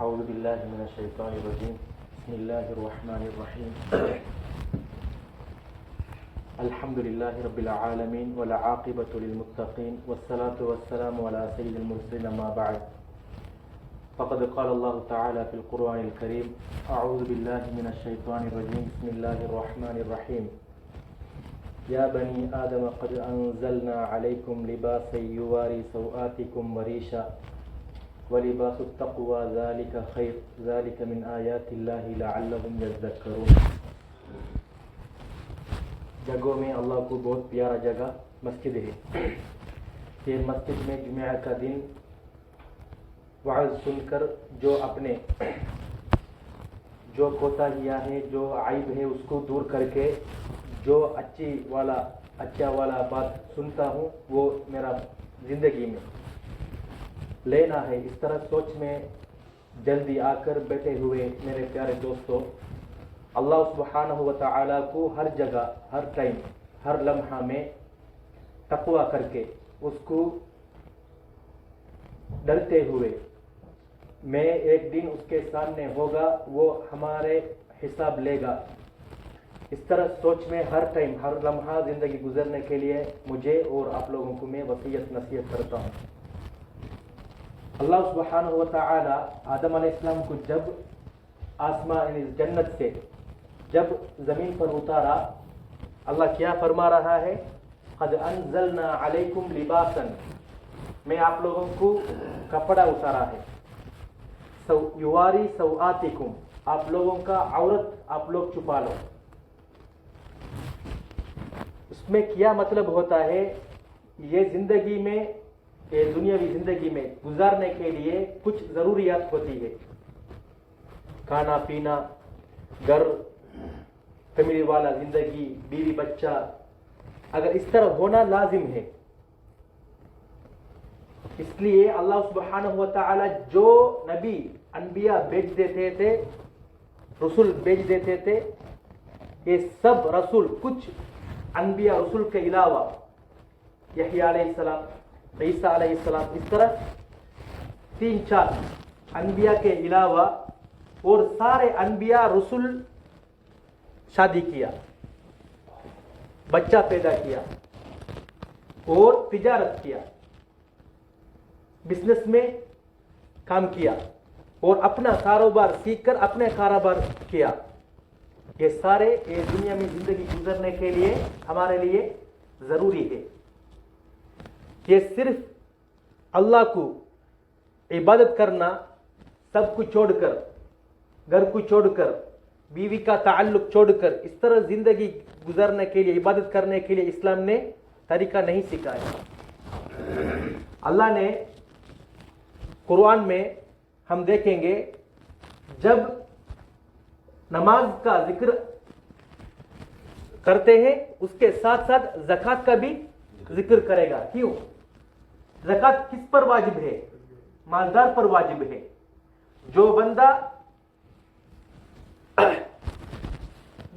اعوذ باللہ من الشیطان الرجیم بسم اللہ الرحمن الرحیم الحمد للہ رب العالمین والعاقبۃ للمتقین والصلاة والسلام علی سید المرسلین اما بعد فقد قال اللہ تعالی فی القرآن الکریم اعوذ باللہ من الشیطان الرجیم بسم اللہ الرحمن الرحیم یا بنی آدم قد انزلنا علیکم لباسا یواری سوآتکم وریشا وَلِبَاسُ التَّقْوَى ذَلِكَ خَيْرٌ ذَلِكَ مِنْ آيَاتِ اللَّهِ لَعَلَّهُمْ يَذَّكَّرُونَ۔ جگہوں میں اللہ کو بہت پیارا جگہ مسجد ہے کہ مسجد میں جمعہ کا دن وعظ سن کر جو کوتاہیاں ہیں، جو عیب ہے، اس کو دور کر کے جو اچھا والا بات سنتا ہوں وہ میرا زندگی میں لینا ہے۔ اس طرح سوچ میں جلدی آ کر بیٹھے ہوئے میرے پیارے دوستو، اللہ سبحانہ و تعالیٰ کو ہر جگہ، ہر ٹائم، ہر لمحہ میں تقویٰ کر کے اس کو ڈرتے ہوئے میں ایک دن اس کے سامنے ہوگا، وہ ہمارے حساب لے گا۔ اس طرح سوچ میں ہر ٹائم، ہر لمحہ زندگی گزرنے کے لیے مجھے اور آپ لوگوں کو میں وصیت نصیحت کرتا ہوں۔ اللہ سبحانہ و تعالی آدم علیہ السلام کو جب آسمان جنت سے جب زمین پر اتارا، اللہ کیا فرما رہا ہے؟ قد انزلنا علیکم لباسا، میں آپ لوگوں کو کپڑا اتارا ہے، یواری سوآتکم، آپ لوگوں کا عورت آپ لوگ چھپا لو۔ اس میں کیا مطلب ہوتا ہے؟ یہ زندگی میں، یہ دنیاوی زندگی میں گزارنے کے لیے کچھ ضروریات ہوتی ہے، کھانا پینا، گھر، فیملی والا زندگی، بیوی بچہ، اگر اس طرح ہونا لازم ہے۔ اس لیے اللہ سبحانہ و تعالی جو نبی انبیاء بھیج دیتے تھے، رسول بھیج دیتے تھے، یہ سب رسول، کچھ انبیاء رسول کے علاوہ یحییٰ علیہ السلام، عیسیٰ علیہ السلام، اس طرح 3-4 انبیاء کے علاوہ اور سارے انبیاء رسول شادی کیا، بچہ پیدا کیا اور تجارت کیا، بزنس میں کام کیا اور اپنا کاروبار سیکھ کر اپنے کاروبار کیا۔ یہ سارے یہ دنیا میں زندگی گزرنے کے لیے ہمارے لیے ضروری ہے۔ یہ صرف اللہ کو عبادت کرنا، سب کو چھوڑ کر، گھر کو چھوڑ کر، بیوی کا تعلق چھوڑ کر، اس طرح زندگی گزارنے کے لیے، عبادت کرنے کے لیے اسلام نے طریقہ نہیں سکھایا۔ اللہ نے قرآن میں ہم دیکھیں گے، جب نماز کا ذکر کرتے ہیں اس کے ساتھ ساتھ زکوٰۃ کا بھی ذکر کرے گا۔ کیوں؟ زکوٰۃ کس پر واجب ہے؟ مالدار پر واجب ہے۔ جو بندہ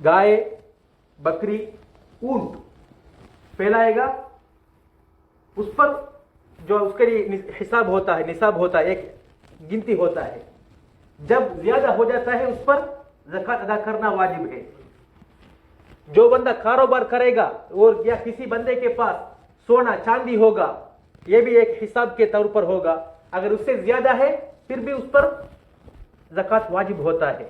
گائے، بکری، اونٹ پھیلائے گا، اس پر جو اس کے لیے حساب ہوتا ہے، نصاب ہوتا ہے، ایک گنتی ہوتا ہے، جب زیادہ ہو جاتا ہے اس پر زکوٰۃ ادا کرنا واجب ہے۔ جو بندہ کاروبار کرے گا اور یا کسی بندے کے پاس سونا چاندی ہوگا، یہ بھی ایک حساب کے طور پر ہوگا، اگر اس سے زیادہ ہے پھر بھی اس پر زکوٰۃ واجب ہوتا ہے۔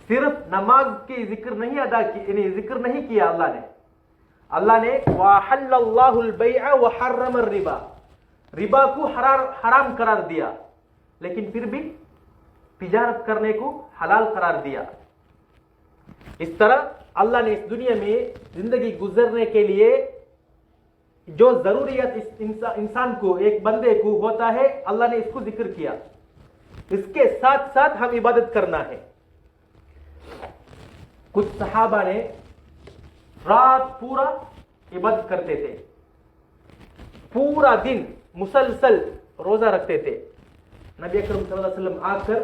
صرف نماز کی ذکر نہیں ادا کی، یعنی ذکر نہیں کیا اللہ نے وَأَحَلَّ اللَّهُ الْبَيْعَ وَحَرَّمَ الرِّبَا، ربا کو حرام قرار دیا، لیکن پھر بھی تجارت کرنے کو حلال قرار دیا۔ اس طرح اللہ نے اس دنیا میں زندگی گزرنے کے لیے جو ضروریات انسان کو، ایک بندے کو ہوتا ہے، اللہ نے اس کو ذکر کیا۔ اس کے ساتھ ساتھ ہم عبادت کرنا ہے۔ کچھ صحابہ نے رات پورا عبادت کرتے تھے، پورا دن مسلسل روزہ رکھتے تھے۔ نبی اکرم صلی اللہ علیہ وسلم آ کر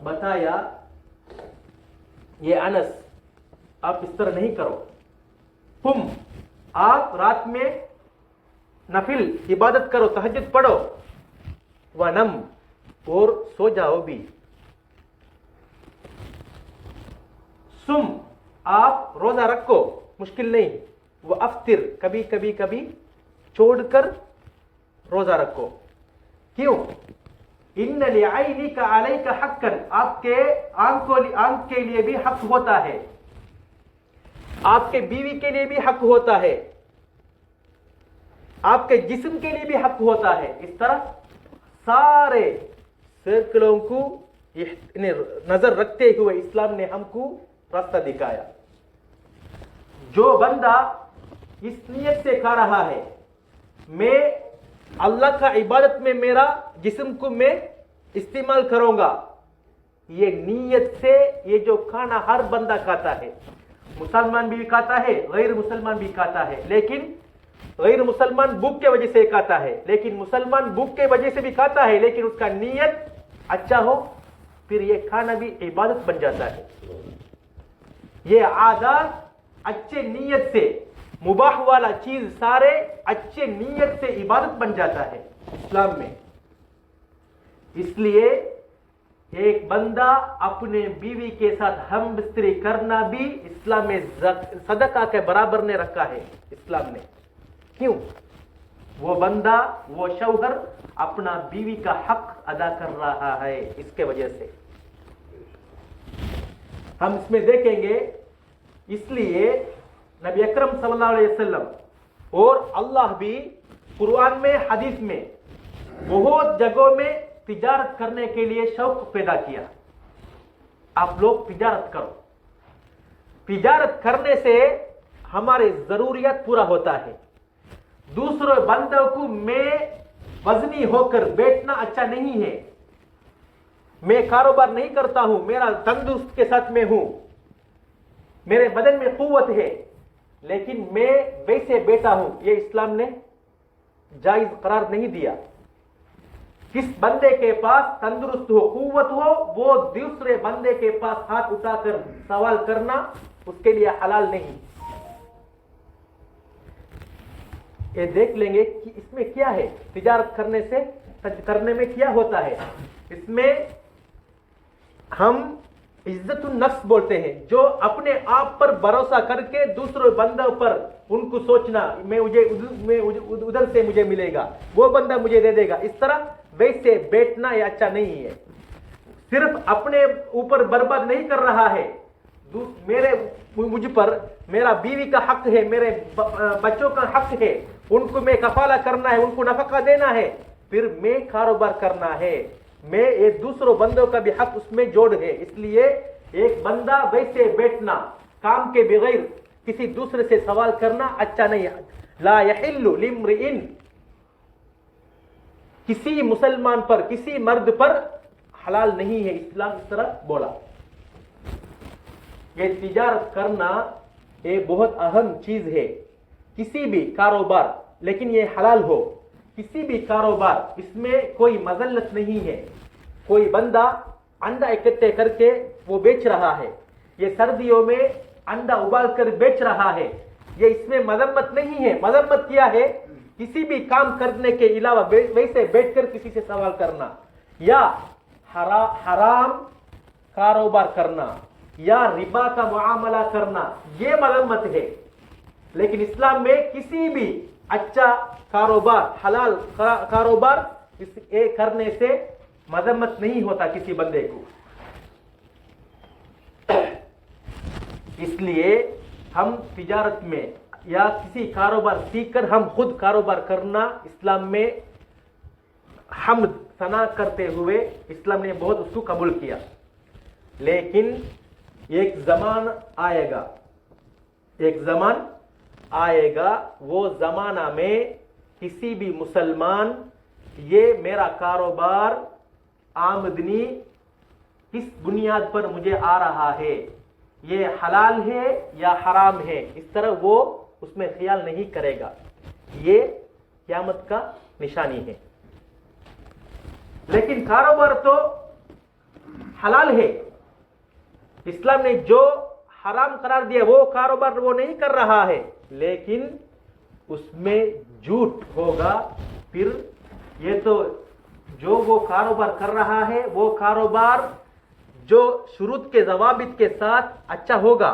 بتایا، یہ انس، آپ اس طرح نہیں کرو، آپ رات میں نفل عبادت کرو، تہجد پڑھو، ونم، اور سو جاؤ بھی. سم آپ روزہ رکھو مشکل نہیں. وہ افطر کبھی کبھی چھوڑ کر روزہ رکھو. کیوں؟ ان لعینک علیک حقا، آپ کے آنکھ کے لیے بھی حق ہوتا ہے، آپ کے بیوی کے لیے بھی حق ہوتا ہے، آپ کے جسم کے لیے بھی حق ہوتا ہے. اس طرح سارے سرکلوں کو نظر رکھتے ہوئے اسلام نے ہم کو راستہ دکھایا. جو بندہ اس نیت سے کھا رہا ہے میں اللہ کا عبادت میں میرا جسم کو میں استعمال کروں گا، یہ نیت سے یہ جو کھانا ہر بندہ کھاتا ہے، مسلمان بھی کھاتا ہے، غیر مسلمان بھی کھاتا ہے، لیکن غیر مسلمان بھوک کے وجہ سے کھاتا ہے، لیکن مسلمان بھوک کے وجہ سے بھی کھاتا ہے، لیکن اس کا نیت اچھا ہو پھر یہ کھانا بھی عبادت بن جاتا ہے. یہ عادات اچھے نیت سے، مباح والا چیز سارے اچھے نیت سے عبادت بن جاتا ہے اسلام میں. اس لیے ایک بندہ اپنے بیوی کے ساتھ ہم بستری کرنا بھی اسلام میں صدقہ کے برابر نے رکھا ہے اسلام نے. کیوں؟ وہ بندہ، وہ شوہر اپنا بیوی کا حق ادا کر رہا ہے. اس کے وجہ سے ہم اس میں دیکھیں گے. اس لیے نبی اکرم صلی اللہ علیہ وسلم اور اللہ بھی قرآن میں، حدیث میں بہت جگہوں میں تجارت کرنے کے لیے شوق پیدا کیا. آپ لوگ تجارت کرو. تجارت کرنے سے ہمارے ضروریات پورا ہوتا ہے. دوسرے بندوں کو میں وزنی ہو کر بیٹھنا اچھا نہیں ہے. میں کاروبار نہیں کرتا ہوں، میرا تندرست کے ساتھ میں ہوں، میرے بدن میں قوت ہے، لیکن میں ویسے بیٹھا ہوں، یہ اسلام نے جائز قرار نہیں دیا. کس بندے کے پاس تندرست ہو، قوت ہو، وہ دوسرے بندے کے پاس ہاتھ اٹھا کر سوال کرنا اس کے لیے حلال نہیں. یہ دیکھ لیں گے کہ اس میں کیا ہے. تجارت کرنے میں کیا ہوتا ہے. اس میں ہم عزت النفس بولتے ہیں، جو اپنے آپ پر بھروسہ کر کے دوسرے بندوں پر ان کو سوچنا میں ادھر سے مجھے ملے گا، وہ بندہ مجھے دے دے گا. اس طرح ویسے بیٹھنا یہ اچھا نہیں ہے. صرف اپنے اوپر برباد نہیں کر رہا ہے، مجھ پر میرا بیوی کا حق ہے، میرے بچوں کا حق ہے، ان کو میں کفالہ کرنا ہے، ان کو نفقہ دینا ہے، پھر میں کاروبار کرنا ہے. میں ایک دوسروں بندوں کا بھی حق اس میں جوڑ ہے. اس لیے ایک بندہ ویسے بیٹھنا، کام کے بغیر کسی دوسرے سے سوال کرنا اچھا نہیں ہے. لا یحل لامرئ، کسی مسلمان پر، کسی مرد پر حلال نہیں ہے. اسلام اس طرح بولا. یہ تجارت کرنا یہ بہت اہم چیز ہے. کسی بھی کاروبار، لیکن یہ حلال ہو. کسی بھی کاروبار، اس میں کوئی مذلت نہیں ہے. کوئی بندہ انڈا اکٹھے کر کے وہ بیچ رہا ہے، یہ سردیوں میں انڈا ابال کر بیچ رہا ہے، یہ اس میں مذمت نہیں ہے. مذمت کیا ہے؟ کسی بھی کام کرنے کے علاوہ ویسے بیٹھ کر کسی سے سوال کرنا، یا حرام کاروبار کرنا، یا ربا کا معاملہ کرنا، یہ مذمت ہے. لیکن اسلام میں کسی بھی اچھا کاروبار، حلال کاروبار کرنے سے مذمت نہیں ہوتا کسی بندے کو. اس لیے ہم تجارت میں یا کسی کاروبار سیکھ کر ہم خود کاروبار کرنا اسلام میں حمد ثنا کرتے ہوئے اسلام نے بہت اس کو قبول کیا. لیکن ایک زمان آئے گا، وہ زمانہ میں کسی بھی مسلمان یہ میرا کاروبار آمدنی کس بنیاد پر مجھے آ رہا ہے، یہ حلال ہے یا حرام ہے، اس طرح وہ اس میں خیال نہیں کرے گا. یہ قیامت کا نشانی ہے. لیکن کاروبار تو حلال ہے. اسلام نے جو حرام قرار دیا وہ کاروبار وہ نہیں کر رہا ہے، لیکن اس میں جھوٹ ہوگا. پھر یہ تو जो वो कारोबार कर रहा है वो कारोबार जो शुरूत के जवाबित के साथ अच्छा होगा,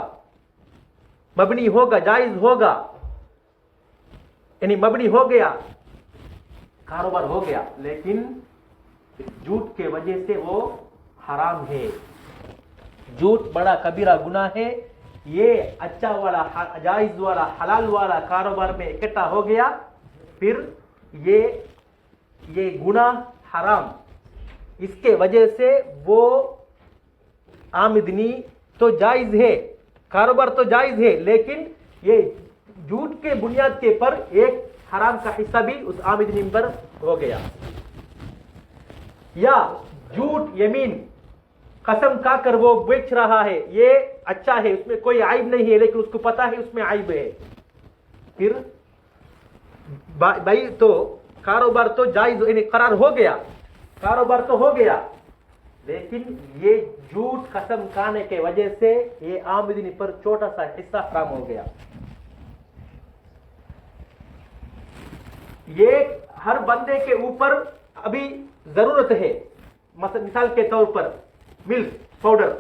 मबनी होगा, जायज होगा, यानी मबनी हो गया, कारोबार हो गया, लेकिन झूठ के वजह से वो हराम है। झूठ बड़ा कबीरा गुनाह है। ये अच्छा वाला, जायज वाला, हलाल वाला कारोबार में इकट्ठा हो गया, फिर ये गुनाह हराम, इसके वजह से वो आमदनी तो जायज है, कारोबार तो जायज है, लेकिन ये झूठ के बुनियाद के पर एक हराम का हिस्सा भी उस आमदनी पर हो गया। या झूठ यमीन कसम खा कर वो बेच रहा है, ये अच्छा है, उसमें कोई आइब नहीं है, लेकिन उसको पता है उसमें आइब है, फिर भाई तो कारोबार तो जायज यानी करार हो गया, कारोबार तो हो गया, लेकिन ये झूठ कसम खाने के वजह से ये आमदनी पर छोटा सा हिस्सा हराम हो गया। ये हर बंदे के ऊपर अभी जरूरत है, मिसाल के तौर पर मिल्क पाउडर,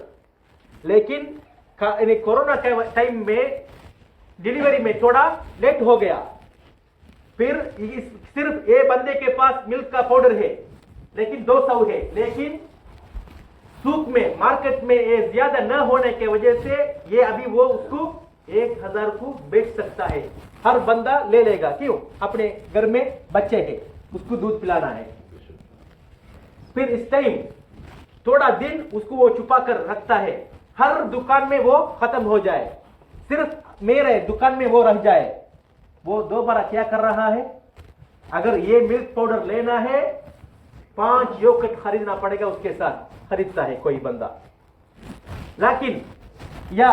लेकिन कोरोना के टाइम में डिलीवरी में थोड़ा लेट हो गया, फिर सिर्फ ये बंदे के पास मिल्क का पाउडर है लेकिन 200 है, लेकिन सूक में मार्केट में ये ज्यादा न होने के वजह से ये अभी वो उसको 1000 को बेच सकता है, हर बंदा ले लेगा। क्यों? अपने घर में बच्चे हैं, उसको दूध पिलाना है। फिर इस टाइम थोड़ा दिन उसको वो छुपा कर रखता है, हर दुकान में वो खत्म हो जाए, सिर्फ मेरे दुकान में वो रह जाए, वो दोबारा क्या कर रहा है? अगर ये मिल्क पाउडर लेना है 5 योगर्ट खरीदना पड़ेगा, उसके साथ खरीदता है कोई बंदा, लेकिन या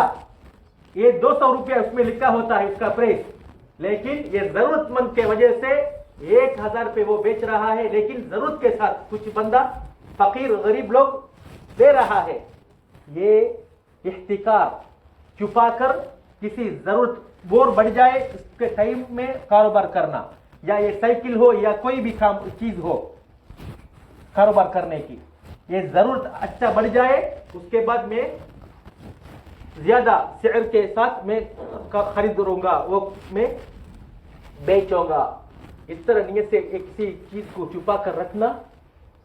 ये 200 रुपया उसमें लिखा होता है उसका प्राइस, लेकिन ये जरूरतमंद के वजह से 1000 पे वो बेच रहा है, लेकिन जरूरत के साथ कुछ बंदा फकीर गरीब लोग दे रहा है। ये इख्तिकार, छुपा कर किसी जरूरत बोर बढ़ जाए उसके टाइम में कारोबार करना, या ये साइकिल हो या कोई भी काम चीज हो कारोबार करने की, ये जरूरत अच्छा बढ़ जाए, उसके बाद में ज्यादा शेयर के साथ मैं खरीदूंगा, वो मैं बेचूंगा, इस तरह नियत से एक किसी चीज को छुपा कर रखना,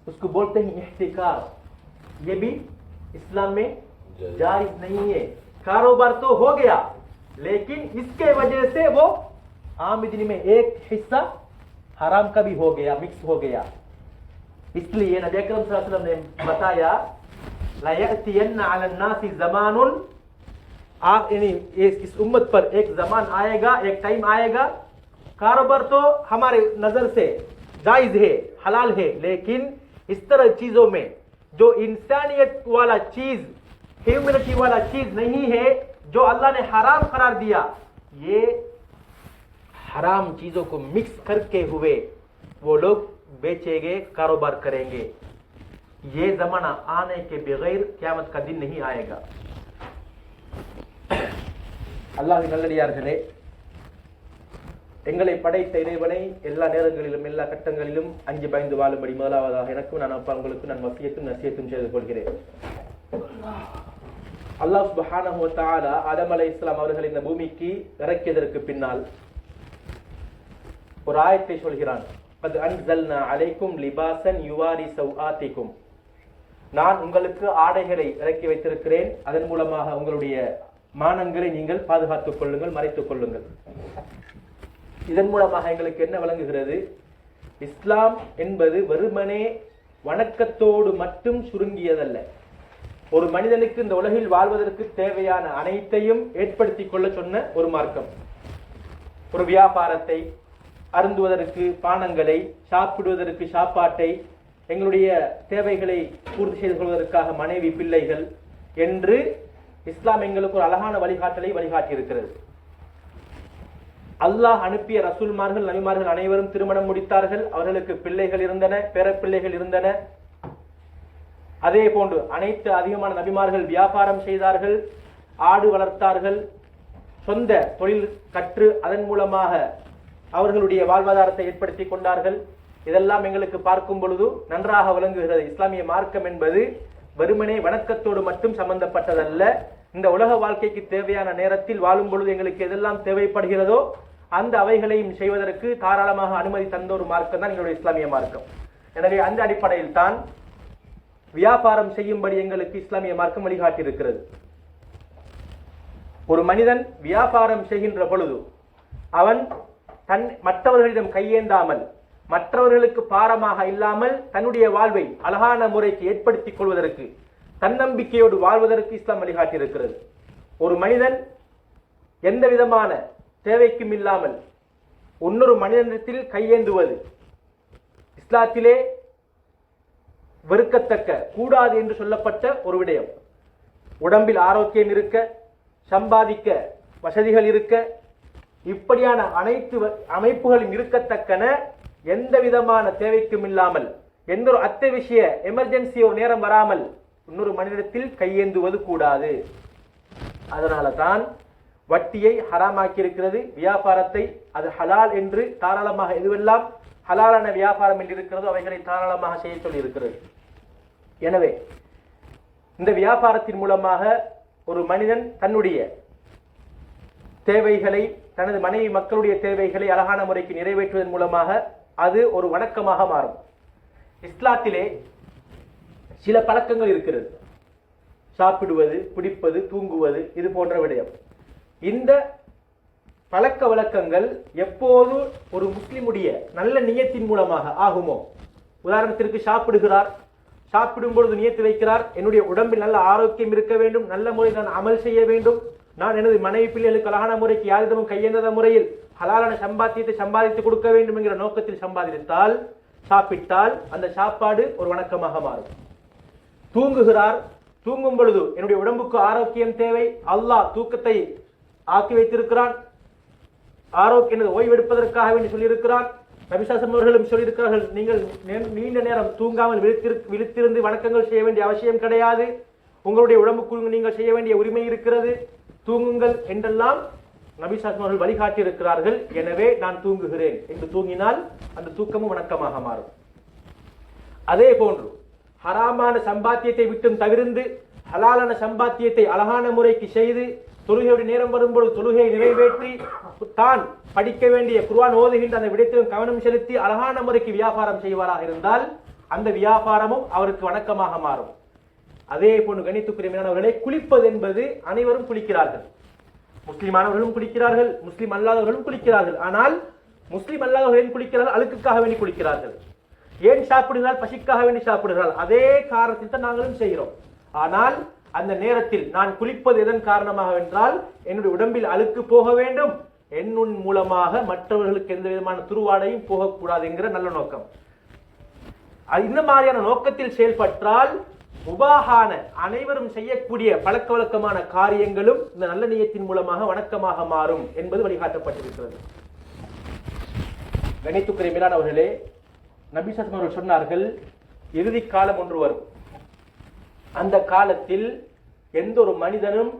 उसको बोलते हैं इख्तिकार। ये भी इस्लाम में जायज नहीं है। कारोबार तो हो गया, लेकिन इसके वजह से वो आमदनी में एक हिस्सा हराम का भी हो गया, मिक्स हो गया। इसलिए नबी अकरम सल्लल्लाहु अलैहि वसल्लम ने बताया, ला यअतियन्ना अला अन्नासि ज़मानुन, आप यानी इस उम्मत पर एक जमान आएगा, एक टाइम आएगा, कारोबार तो हमारे नजर से जायज है, हलाल है, लेकिन इस तरह चीजों में जो इंसानियत वाला चीज, ह्यूमैनिटी वाला चीज नहीं है, जो अल्लाह ने हराम करार दिया, ये हराम चीजों को मिक्स करके हुए वो लोग बेचेंगे, कारोबार करेंगे। ये जमाना आने के बगैर क़यामत का दिन नहीं आएगा। அல்லாஹ்வின் நல்லடியார்களே, எங்களை படைத்த இறைவனை எல்லா நேரங்களிலும் எல்லா கட்டங்களிலும் அஞ்சு பயந்து வாழும்படி முதலாவதாக எனக்கும் நான் அப்பா உங்களுக்கு நான் வசியத்தும் நசியத்தும் செய்து கொள்கிறேன். அல்லாஹ் சுப்ஹானஹு வ தஆலா ஆதம் அலைஹிஸ்ஸலாம் அவர்கள் இந்த பூமிக்கு இறக்கியதற்கு பின்னால் ஒரு ஆயத்தை சொல்கிறான். قد انزلنا عليكم لباسا يواري سوآتكم, நான் உங்களுக்கு ஆடைகளை இறக்கி வைத்திருக்கிறேன், அதன் மூலமாக உங்களுடைய மானங்களை நீங்கள் பாதுகாத்துக் கொள்ளுங்கள், மறைத்துக் கொள்ளுங்கள். இதன் மூலமாக எங்களுக்கு என்ன விளங்குகிறது? இஸ்லாம் என்பது வெறுமனே வணக்கத்தோடு மட்டும் சுருங்கியதல்ல. ஒரு மனிதனுக்கு இந்த உலகில் வாழ்வதற்கு தேவையான அனைத்தையும் ஏற்படுத்திக் கொள்ள சொன்ன ஒரு மார்க்கம். ஒரு வியாபாரத்தை, அருந்துவதற்கு பானங்களை, சாப்பிடுவதற்கு சாப்பாட்டை, எங்களுடைய தேவைகளை பூர்த்தி செய்து கொள்வதற்காக மனைவி பிள்ளைகள் என்று இஸ்லாம் எங்களுக்கு ஒரு அழகான வழிகாட்டலை வழிகாட்டி இருக்கிறது. அல்லாஹ் அனுப்பிய ரசூல்மார்கள், நபிமார்கள் அனைவரும் திருமணம் முடித்தார்கள், அவர்களுக்கு பிள்ளைகள் இருந்தன, பேர பிள்ளைகள் இருந்தன. அதே போன்று அனைத்து அதிகமான நபிமார்கள் வியாபாரம் செய்தார்கள், ஆடு வளர்த்தார்கள், சொந்த தொழில் கற்று அதன் மூலமாக அவர்களுடைய வாழ்வாதாரத்தை ஏற்படுத்திக் கொண்டார்கள். இதெல்லாம் எங்களுக்கு பார்க்கும் பொழுது நன்றாக விளங்குகிறது. இஸ்லாமிய மார்க்கம் என்பது வெறுமனே வணக்கத்தோடு மட்டும் சம்பந்தப்பட்டதல்ல. இந்த உலக வாழ்க்கைக்கு தேவையான நேரத்தில் வாழும் பொழுது எங்களுக்கு எதெல்லாம் தேவைப்படுகிறதோ அந்த அவைகளையும் செய்வதற்கு தாராளமாக அனுமதி தந்த ஒரு மார்க்கம் தான் எங்களுடைய இஸ்லாமிய மார்க்கம். எனவே அந்த அடிப்படையில் தான் வியாபாரம் செய்யும்படி எங்களுக்கு இஸ்லாமிய மார்க்கம் வழிகாட்டியிருக்கிறது. ஒரு மனிதன் வியாபாரம் செய்கின்ற பொழுது அவன் மற்றவர்களிடம் கையேந்தாமல், மற்றவர்களுக்கு பாரமாக இல்லாமல் தன்னுடைய வாழ்வை அழகான முறைக்கு ஏற்படுத்திக் கொள்வதற்கு, தன்னம்பிக்கையோடு வாழ்வதற்கு இஸ்லாம் வழிகாட்டியிருக்கிறது. ஒரு மனிதன் எந்த விதமான தேவைக்கும் இல்லாமல் இன்னொரு மனிதனிடத்தில் கையேந்துவது இஸ்லாத்திலே வெறுக்கத்தக்க, கூடாது என்று சொல்லப்பட்ட ஒரு விடயம். உடம்பில் ஆரோக்கியம் இருக்க, சம்பாதிக்க வசதிகள் இருக்க, இப்படியான அனைத்து அமைப்புகளும் இருக்கத்தக்கன எந்த விதமான தேவைக்கும் இல்லாமல், எந்த ஒரு அத்தியாவசிய எமர்ஜென்சி ஒரு நேரம் வராமல் இன்னொரு மனிதத்தில் கையேந்துவது கூடாது. அதனால தான் வட்டியை ஹராமாக்கி இருக்கிறது. வியாபாரத்தை அது ஹலால் என்று தாராளமாக, எதுவெல்லாம் ஹலாலான வியாபாரம் என்று இருக்கிறதோ அவைகளை தாராளமாக செய்ய சொல்லி இருக்கிறது. எனவே இந்த வியாபாரத்தின் மூலமாக ஒரு மனிதன் தன்னுடைய தேவைகளை, தனது மனைவி மக்களுடைய தேவைகளை அழகான முறைக்கு நிறைவேற்றுவதன் மூலமாக அது ஒரு வணக்கமாக மாறும். இஸ்லாத்திலே சில பழக்கங்கள் இருக்கிறது. சாப்பிடுவது, குடிப்பது, தூங்குவது, இது போன்ற விடயம். இந்த பழக்க வழக்கங்கள் எப்போது ஒரு முஸ்லிமுடைய நல்ல நியத்தின் மூலமாக ஆகுமோ, உதாரணத்திற்கு சாப்பிடுகிறார், சாப்பிடும் பொழுது நியத்து வைக்கிறார், என்னுடைய உடம்பில் நல்ல ஆரோக்கியம் இருக்க வேண்டும், நல்ல முறையில் நான் அமல் செய்ய வேண்டும், நான் எனது மனைவி பிள்ளைகளுக்கு அழகான முறைக்கு யாரிடமும் கையேந்தாத முறையில் ஹலாலான சம்பாத்தியத்தை சம்பாதித்து கொடுக்க வேண்டும் என்கிற நோக்கத்தில் சம்பாதித்தால், சாப்பிட்டால் அந்த சாப்பாடு ஒரு வணக்கமாக மாறும். தூங்குகிறார், தூங்கும் பொழுது என்னுடைய உடம்புக்கு ஆரோக்கியம் தேவை, அல்லாஹ் தூக்கத்தை ஆக்கி வைத்திருக்கிறான், ஆரோக்கிய ஓய்வெடுப்பதற்காக வேண்டி சொல்லியிருக்கிறான். நபிசாசம் அவர்களும் சொல்லியிருக்கிறார்கள், நீங்கள் நீண்ட நேரம் தூங்காமல் விழித்திருந்து வணக்கங்கள் செய்ய வேண்டிய அவசியம் கிடையாது, உங்களுடைய உடம்புக்கு நீங்கள் செய்ய வேண்டிய உரிமை இருக்கிறது, தூங்குங்கள் என்றெல்லாம் நபிசாசம் அவர்கள் வழிகாட்டி இருக்கிறார்கள். எனவே நான் தூங்குகிறேன் என்று தூங்கினால் அந்த தூக்கமும் வணக்கமாக மாறும். அதே போன்று ஹராமான சம்பாத்தியத்தை விட்டும் தவிர்த்து ஹலாலான சம்பாத்தியத்தை அழகான முறைக்கு செய்து தொழுகையுடைய நேரம் வரும்போது தொழுகையை நிறைவேற்றி தான் படிக்க வேண்டிய குர்ஆன் ஓதுகின்ற அந்த விடயத்திலும் கவனம் செலுத்தி அழகான முறைக்கு வியாபாரம் செய்வாராக இருந்தால் அந்த வியாபாரமும் அவருக்கு வணக்கமாக மாறும். அதே போன்று கணித்துக்குரியவர்களே, குளிப்பது என்பது அனைவரும் குளிக்கிறார்கள். முஸ்லிமானவர்களும் குளிக்கிறார்கள், முஸ்லிம் அல்லாதவர்களும் குளிக்கிறார்கள். ஆனால் முஸ்லிம் அல்லாதவர்கள் ஏன் குளிக்கிறார்கள்? அழுக்குக்காக வேண்டி குளிக்கிறார்கள். ஏன் சாப்பிடுகிறார்கள்? பசிக்காக வேண்டி சாப்பிடுகிறார்கள். அதே காரணத்தில் தான் நாங்களும் செய்கிறோம். ஆனால் அந்த நேரத்தில் நான் குளிப்பது எதன் காரணமாக என்றால் என்னுடைய உடம்பில் அழுக்கு போக வேண்டும், என்னுன் மூலமாக மற்றவர்களுக்கு எந்த விதமான துருவாடையும் போகக்கூடாது என்கிற நல்ல நோக்கம். இந்த மாதிரியான நோக்கத்தில் செயல்பட்டால் முபாஹான அனைவரும் செய்யக்கூடிய பழக்க வழக்கமான காரியங்களும் இந்த நல்ல நியத்தின் மூலமாக வணக்கமாக மாறும் என்பது வழிகாட்டப்பட்டிருக்கிறது. கணித்துக்குரிய மேலானவர்களே, நபி ஸல்லல்லாஹு அலைஹி வஸல்லம் சொன்னார்கள், இறுதி காலம் ஒன்று வரும். அந்த காலத்தில் எந்த ஒரு மனிதனும்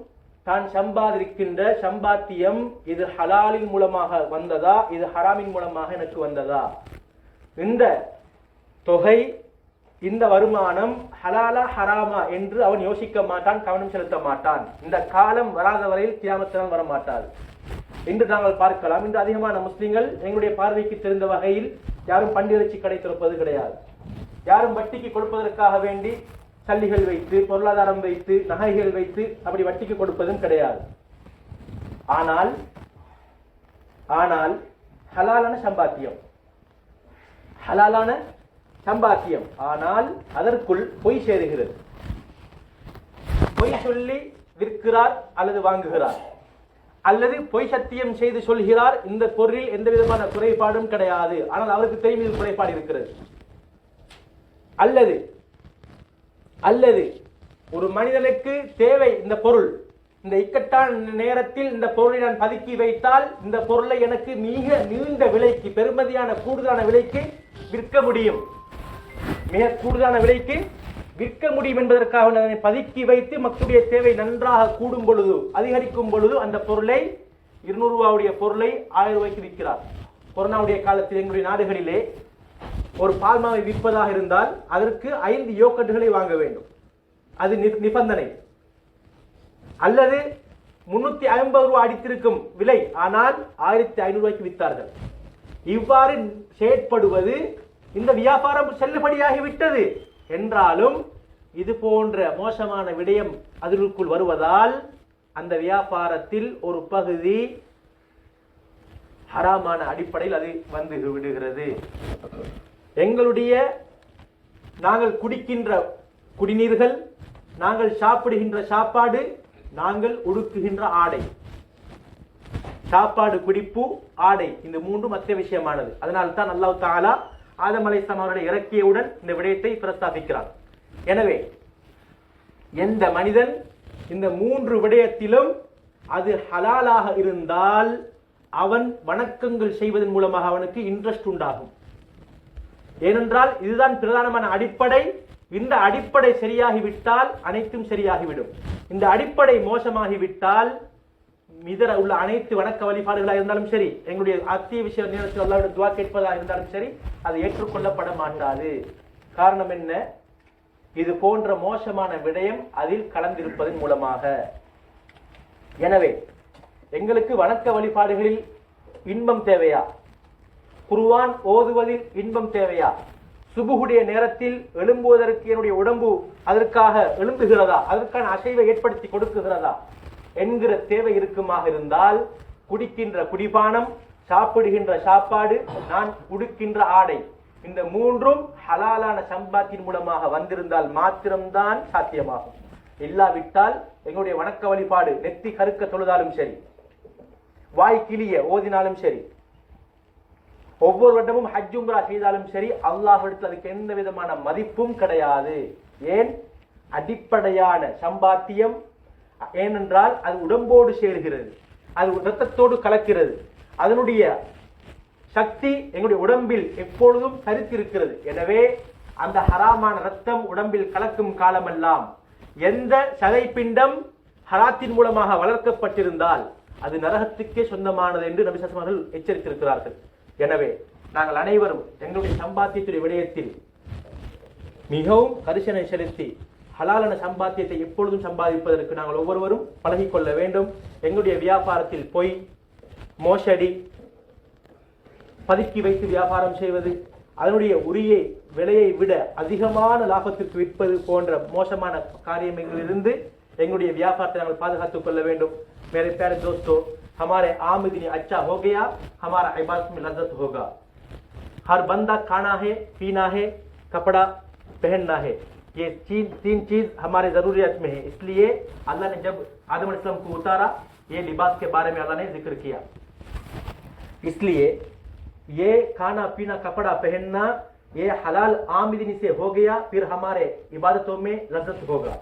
தான் சம்பாதிக்கின்ற சம்பாத்தியம் இது ஹலாலின் மூலமாக வந்ததா, இது ஹராமின் மூலமாக எனக்கு வந்ததா, இந்த தொகை, இந்த வருமானம் ஹலாலா ஹராமா என்று அவன் யோசிக்க மாட்டான், கவனம் செலுத்த மாட்டான். இந்த காலம் வராத வரையில் கியாமத் நாள் வர மாட்டாது என்று நாங்கள் பார்க்கலாம். இன்று அதிகமான முஸ்லிம்கள் எங்களுடைய பார்வைக்கு தெரிந்த வகையில் யாரும் பண்டிகை கடை திறப்பது கிடையாது. யாரும் வட்டிக்கு கொடுப்பதற்காக வேண்டி சல்லிகள் வைத்து, பொருளாதாரம் வைத்து, நகைகள் வைத்து அப்படி வட்டிக்கு கொடுப்பதும் கிடையாது. ஆனால் ஹலாலான சம்பாத்தியம், ஹலாலான சம்பாத்தியம், ஆனால் அதற்குள் பொய் சேருகிறது. பொய் சொல்லி விற்கிறார் அல்லது வாங்குகிறார், அல்லது பொய் சத்தியம் செய்து சொல்கிறார், இந்த பொருளில் எந்த விதமான குறைபாடும் கிடையாது, ஆனால் அவருக்கு தெரியும் இது குறைபாடு இருக்கிறது. அல்லது ஒரு மனிதனுக்கு தேவை இந்த பொருள், இந்த இக்கட்டான நேரத்தில் இந்த பொருளை நான் பதுக்கி வைத்தால் இந்த பொருளை எனக்கு மிக நீண்ட விலைக்கு, பெருமதியான கூடுதலான விலைக்கு விற்க முடியும், மிக கூடுதலான விலைக்கு விற்க முடியும் என்பதற்காக அதனை பதுக்கி வைத்து மக்களுடைய தேவை நன்றாக கூடும் பொழுது, அதிகரிக்கும் பொழுது அந்த பொருளை 200 ரூபாவுடைய பொருளை 1000 ரூபாய்க்கு விற்கிறார். கொரோனாவுடைய காலத்தில் எங்களுடைய நாடுகளிலே ஒரு பால்மாவை விற்பதாக இருந்தால் அதற்கு 5 யோகட்டுகளை வாங்க வேண்டும், அது நிபந்தனை. அல்லது 350 ரூபாய் அடித்திருக்கும் விலை, ஆனால் 1500 ரூபாய்க்கு வித்தார்கள். இவ்வாறு செயற்படுவது இந்த வியாபாரம் செல்லுபடியாகிவிட்டது என்றாலும் இது போன்ற மோசமான விடயம் அதற்குள் வருவதால் அந்த வியாபாரத்தில் ஒரு பகுதி ஹராமான அடிப்படையில் அது வந்து விடுகிறது. நாங்கள் குடிக்கின்ற குடிநீர்கள், நாங்கள் சாப்பிடுகின்ற சாப்பாடு, நாங்கள் உடுக்குகின்ற ஆடை, சாப்பாடு, குடிப்பு, ஆடை, இந்த மூன்றும் மத்திய விஷயமானது. அதனால் தான் அல்லாஹ் தஆலா ஆதம் அலைஹிஸ்ஸலாம் அவர்களை இறக்கியவுடன் இந்த விடயத்தை பிரஸ்தாபிக்கிறார். எனவே எந்த மனிதன் இந்த 3 விடயத்திலும் அது ஹலாலாக இருந்தால் அவன் வணக்கங்கள் செய்வதன் மூலமாக அவனுக்கு இன்ட்ரெஸ்ட் உண்டாகும். ஏனென்றால் இதுதான் பிரதானமான அடிப்படை. இந்த அடிப்படை சரியாகிவிட்டால் அனைத்தும் சரியாகிவிடும். இந்த அடிப்படை மோசமாகிவிட்டால் இதர உள்ள அனைத்து வணக்க வழிபாடுகளாக இருந்தாலும் சரி, எங்களுடைய அத்தியாவசிய நேரத்தில் அல்லாஹ்விடம் துஆ கேட்பதாக இருந்தாலும் சரி, அது ஏற்றுக்கொள்ளப்பட மாட்டாது. காரணம் என்ன? இது போன்ற மோசமான விடயம் அதில் கலந்திருப்பதன் மூலமாக. எனவே எங்களுக்கு வணக்க வழிபாடுகளில் இன்பம் தேவையா? குர்ஆன் ஓதுவதில் இன்பம் தேவையா? சுபுகுடைய நேரத்தில் எழும்புவதற்கு என்னுடைய உடம்பு அதற்காக எழும்புகிறதா, அதற்கான அசைவை ஏற்படுத்தி கொடுக்குகிறதா என்கிற தேவை இருக்குமாக இருந்தால், குடிக்கின்ற குடிபானம், சாப்பிடுகின்ற சாப்பாடு, நான் உடுக்கின்ற ஆடை, இந்த மூன்றும் ஹலாலான சம்பாத்தின் மூலமாக வந்திருந்தால் மாத்திரம்தான் சாத்தியமாகும். இல்லாவிட்டால் எங்களுடைய வணக்க வழிபாடு நெத்தி கருக்க தொழுதாலும் சரி, வாய் கிளிய ஓதினாலும் சரி, ஒவ்வொரு வருடமும் ஹஜ் உம்ரா செய்தாலும் சரி, அல்லாஹ்விடத்தில் அதுக்கு எந்த விதமான மதிப்பும் கிடையாது. ஏன்? அடிப்படையான சம்பாத்தியம். ஏனென்றால் அது உடம்போடு சேர்கிறது, அது இரத்தத்தோடு கலக்கிறது, அதனுடைய சக்தி எங்களுடைய உடம்பில் எப்பொழுதும் தரித்திருக்கிறது. எனவே அந்த ஹராமான ரத்தம் உடம்பில் கலக்கும் காலமெல்லாம் எந்த சதை பிண்டம் ஹராத்தின் மூலமாக வளர்க்கப்பட்டிருந்தால் அது நரகத்துக்கே சொந்தமானது என்று நபி ஸல்லல்லாஹு அலைஹி வஸல்லம் எச்சரித்திருக்கிறார்கள். எனவே நாங்கள் அனைவரும் எங்களுடைய சம்பாத்தியத்துடைய விடயத்தில் மிகவும் கரிசனை செலுத்தி ஹலாலான சம்பாத்தியத்தை எப்பொழுதும் சம்பாதிப்பதற்கு நாங்கள் ஒவ்வொருவரும் பழகிக்கொள்ள வேண்டும். எங்களுடைய வியாபாரத்தில் பொய், மோசடி, பதுக்கி வைத்து வியாபாரம் செய்வது, அதனுடைய உரிய விலையை விட அதிகமான லாபத்திற்கு விற்பது போன்ற மோசமான காரியங்களிலிருந்து எங்களுடைய வியாபாரத்தை நாங்கள் பாதுகாத்துக் கொள்ள வேண்டும். मेरे प्यारे दोस्तों, हमारे आमदनी अच्छा हो गया, हमारा इबादत में लज्जत होगा. हर बंदा खाना है, पीना है, कपड़ा पहनना है, ये 3 चीज हमारे जरूरियत में है. इसलिए अल्लाह ने जब आदम अलैहिस्सलाम को उतारा, ये लिबास के बारे में अल्लाह ने जिक्र किया. इसलिए ये खाना पीना कपड़ा पहनना ये हलाल आमदनी से हो गया, फिर हमारे इबादतों में लज्जत होगा.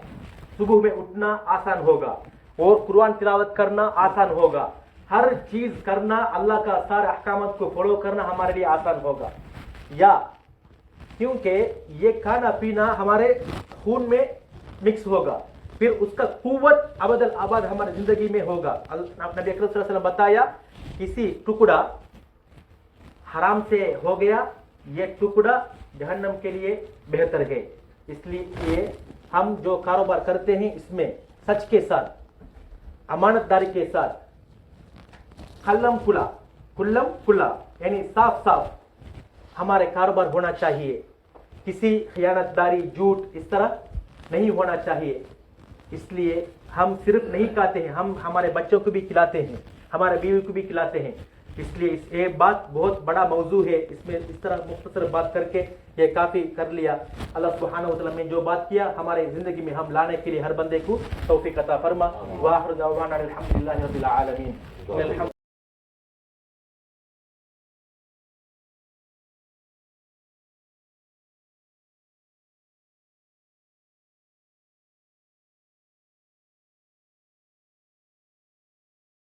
सुबह में उठना आसान होगा और कुरान तिलावत करना आसान होगा. हर चीज करना, अल्लाह का सारे अहकामात को फॉलो करना हमारे लिए आसान होगा. या क्योंकि ये खाना पीना हमारे खून में मिक्स होगा, फिर उसका कुव्वत अबदल आबाद हमारी जिंदगी में होगा. नबी अकरम सल्लल्लाहु अलैहि वसल्लम बताया, किसी टुकड़ा हराम से हो गया, ये टुकड़ा जहन्नम के लिए बेहतर है. इसलिए हम जो कारोबार करते हैं इसमें सच के साथ, अमानतदारी के साथ, कुल्लम खुला यानी साफ साफ हमारे कारोबार होना चाहिए. किसी खयानतदारी, झूठ इस तरह नहीं होना चाहिए. इसलिए हम सिर्फ नहीं खाते हैं, हम हमारे बच्चों को भी खिलाते हैं, हमारे बीवी को भी खिलाते हैं. इसलिए ये बात बहुत बड़ा मौजू है, इसमें इस तरह मुख्तसर बात करके ये काफ़ी कर लिया. अल्लाह सुब्हानहु व तआला ने जो बात किया हमारे ज़िंदगी में हम लाने के लिए हर बंदे को तौफीक अता फरमा. व आखिर दअवाना अल्हम्दुलिल्लाहि रब्बिल आलमीन.